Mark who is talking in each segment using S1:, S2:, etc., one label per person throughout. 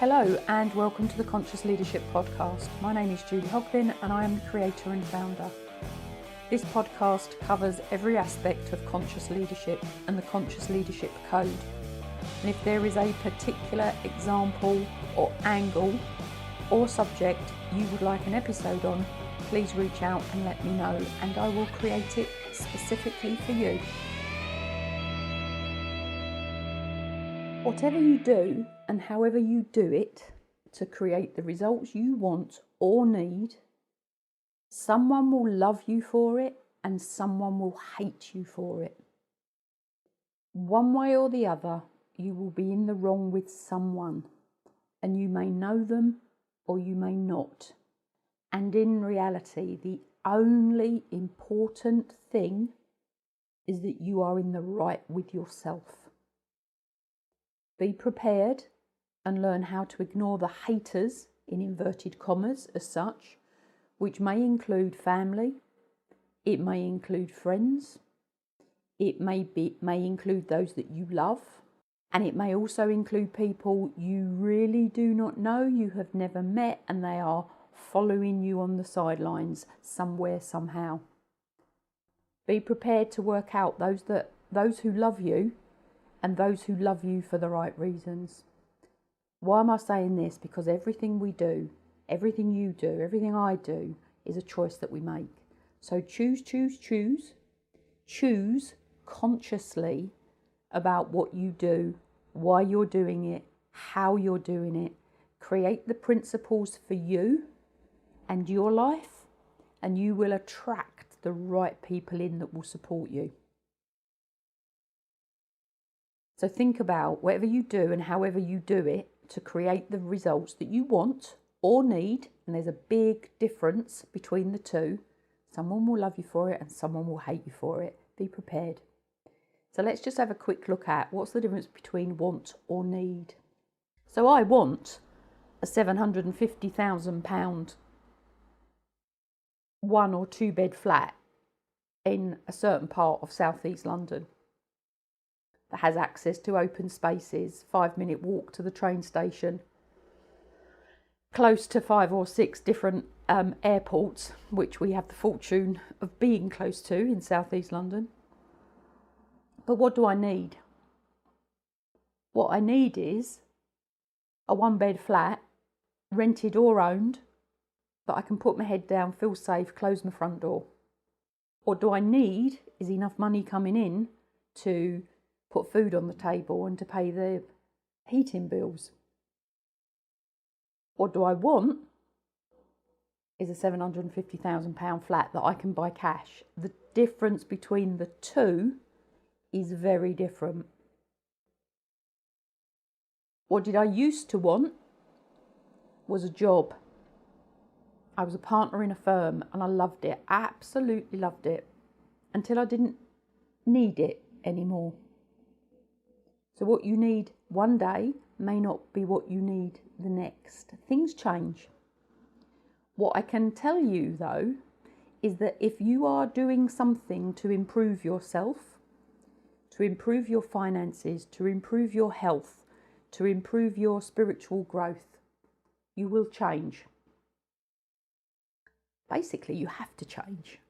S1: Hello and welcome to the Conscious Leadership Podcast. My name is Julie Hoglin and I am the creator and founder. This podcast covers every aspect of conscious leadership and the Conscious Leadership Code. And if there is a particular example or angle or subject you would like an episode on, please reach out and let me know and I will create it specifically for you. Whatever you do and however you do it to create the results you want or need, someone will love you for it and someone will hate you for it. One way or the other, you will be in the wrong with someone, and you may know them or you may not. And in reality, the only important thing is that you are in the right with yourself. Be prepared and learn how to ignore the haters, in inverted commas, as such, which may include family, it may include friends, it may include those that you love, and it may also include people you really do not know, you have never met, and they are following you on the sidelines somewhere, somehow. Be prepared to work out those who love you and those who love you for the right reasons. Why am I saying this? Because everything we do, everything you do, everything I do is a choice that we make. So choose consciously about what you do, why you're doing it, how you're doing it. Create the principles for you and your life, and you will attract the right people in that will support you. So think about whatever you do and however you do it to create the results that you want or need. And there's a big difference between the two. Someone will love you for it and someone will hate you for it. Be prepared. So let's just have a quick look at what's the difference between want or need. So I want a £750,000 one or two bed flat in a certain part of southeast London that has access to open spaces, 5-minute walk to the train station, close to 5 or 6 different airports, which we have the fortune of being close to in southeast London. But what do I need? What I need is a 1-bed flat, rented or owned, that I can put my head down, feel safe, close my front door. What do I need is enough money coming in to put food on the table and to pay the heating bills. What do I want is a £750,000 flat that I can buy cash. The difference between the two is very different. What did I used to want was a job. I was a partner in a firm and I loved it, absolutely loved it, until I didn't need it anymore. So what you need one day may not be what you need the next. Things change. What I can tell you though is that if you are doing something to improve yourself, to improve your finances, to improve your health, to improve your spiritual growth, you will change. Basically, you have to change.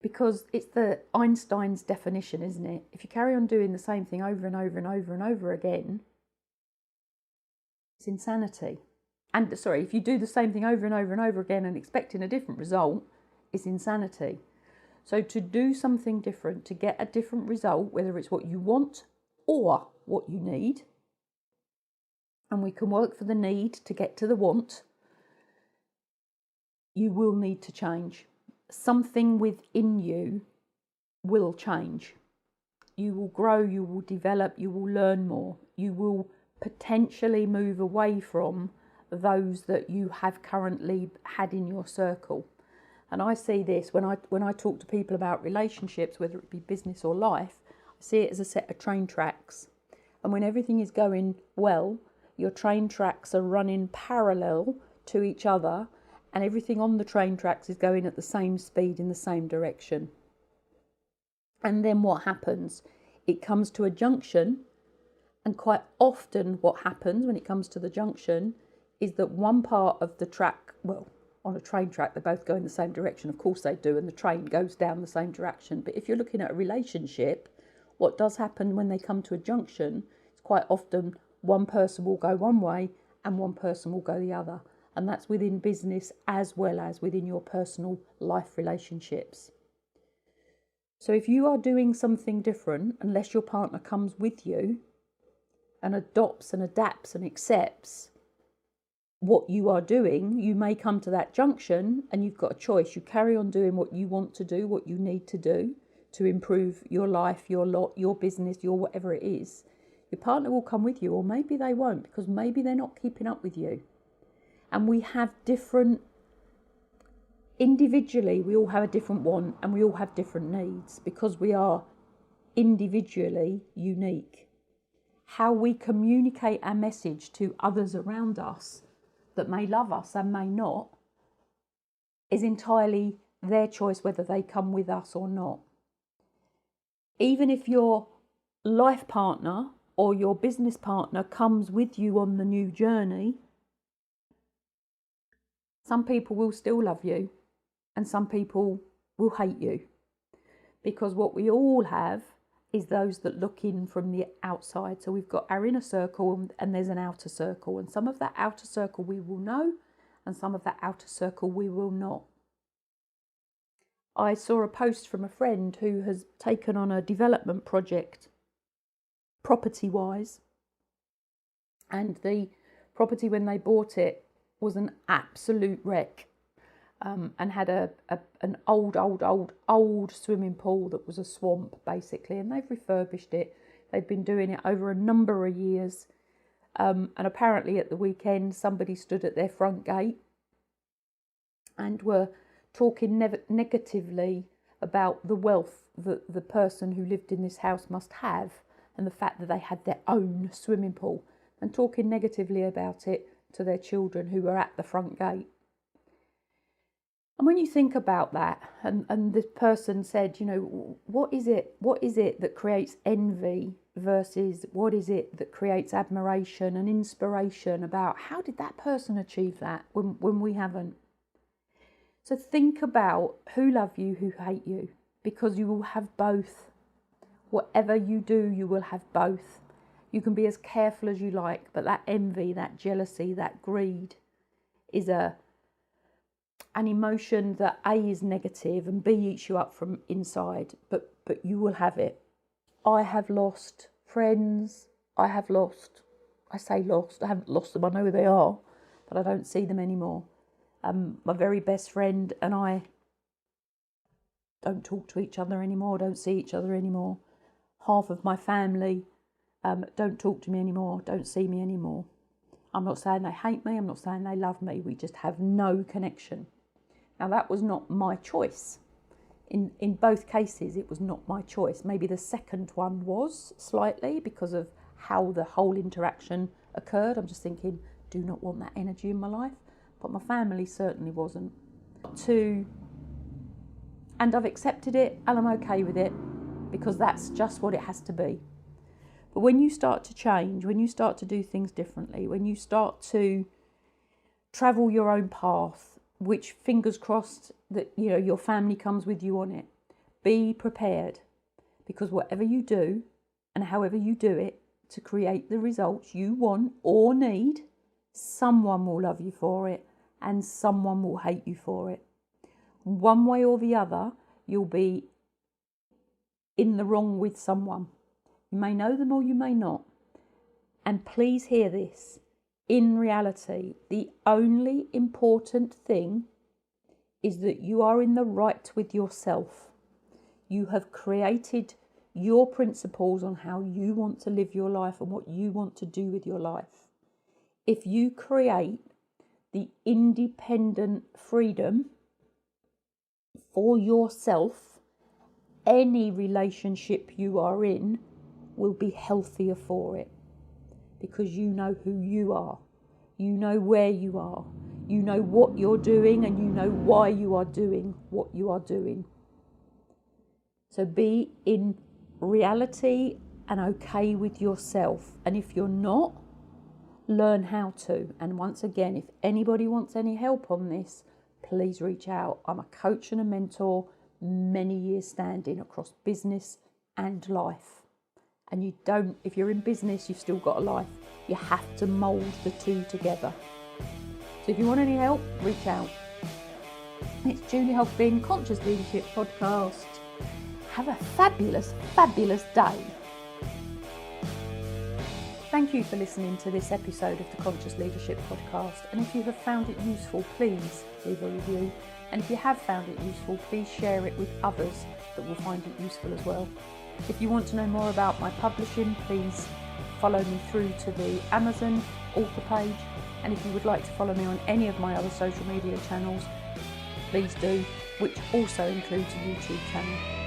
S1: Because it's the Einstein's definition, isn't it? If you carry on doing the same thing over and over and over and over again, it's insanity. And if you do the same thing over and over and over again and expecting a different result, it's insanity. So to do something different, to get a different result, whether it's what you want or what you need, and we can work for the need to get to the want, you will need to change. Something within you will change. You will grow, you will develop, you will learn more. You will potentially move away from those that you have currently had in your circle. And I see this when I talk to people about relationships, whether it be business or life, I see it as a set of train tracks. And when everything is going well, your train tracks are running parallel to each other, and everything on the train tracks is going at the same speed in the same direction. And then what happens? It comes to a junction And quite often what happens when it comes to the junction is that one part of the track, well, on a train track, they both go in the same direction. Of course they do, and the train goes down the same direction. But if you're looking at a relationship, what does happen when they come to a junction is quite often one person will go one way and one person will go the other. And that's within business as well as within your personal life relationships. So if you are doing something different, unless your partner comes with you and adopts and adapts and accepts what you are doing, you may come to that junction and you've got a choice. You carry on doing what you want to do, what you need to do to improve your life, your lot, your business, your whatever it is. Your partner will come with you, or maybe they won't, because maybe they're not keeping up with you. And we have different, individually, we all have a different want and we all have different needs because we are individually unique. How we communicate our message to others around us that may love us and may not is entirely their choice whether they come with us or not. Even if your life partner or your business partner comes with you on the new journey, some people will still love you and some people will hate you, because what we all have is those that look in from the outside. So we've got our inner circle and there's an outer circle, and some of that outer circle we will know and some of that outer circle we will not. I saw a post from a friend who has taken on a development project property-wise, and the property when they bought it was an absolute wreck, and had an old swimming pool that was a swamp basically, and they've refurbished it. They've been doing it over a number of years, and apparently at the weekend somebody stood at their front gate and were talking negatively about the wealth that the person who lived in this house must have, and the fact that they had their own swimming pool, and talking negatively about it to their children who were at the front gate. And when you think about that, and this person said, you know, what is it that creates envy versus what is it that creates admiration and inspiration about how did that person achieve that when we haven't? So think about who love you, who hate you, because you will have both. Whatever you do, you will have both. You can be as careful as you like, but that envy, that jealousy, that greed is an emotion that A is negative and B eats you up from inside, but you will have it. I have lost friends. I haven't lost them, I know who they are, but I don't see them anymore. My very best friend and I don't talk to each other anymore, don't see each other anymore. Half of my family don't talk to me anymore, don't see me anymore. I'm not saying they hate me, I'm not saying they love me, we just have no connection. Now that was not my choice. In both cases it was not my choice. Maybe the second one was slightly because of how the whole interaction occurred. I'm just thinking, do not want that energy in my life. But my family certainly wasn't. And I've accepted it and I'm okay with it because that's just what it has to be. But when you start to change, when you start to do things differently, when you start to travel your own path, which fingers crossed that your family comes with you on it, be prepared, because whatever you do and however you do it to create the results you want or need, someone will love you for it and someone will hate you for it. One way or the other, you'll be in the wrong with someone. You may know them or you may not. And please hear this. In reality, the only important thing is that you are in the right with yourself. You have created your principles on how you want to live your life and what you want to do with your life. If you create the independent freedom for yourself, any relationship you are in will be healthier for it. Because you know who you are, you know where you are, you know what you're doing, and you know why you are doing what you are doing. So be in reality and okay with yourself. And if you're not, learn how to. And once again, if anybody wants any help on this, please reach out. I'm a coach and a mentor, many years standing across business and life. And you don't, if you're in business, you've still got a life. You have to mould the two together. So if you want any help, reach out. It's Julie Hogbin, Conscious Leadership Podcast. Have a fabulous, fabulous day. Thank you for listening to this episode of the Conscious Leadership Podcast. And if you have found it useful, please leave a review. And if you have found it useful, please share it with others that will find it useful as well. If you want to know more about my publishing, please follow me through to the Amazon author page. And if you would like to follow me on any of my other social media channels, please do, which also includes a YouTube channel.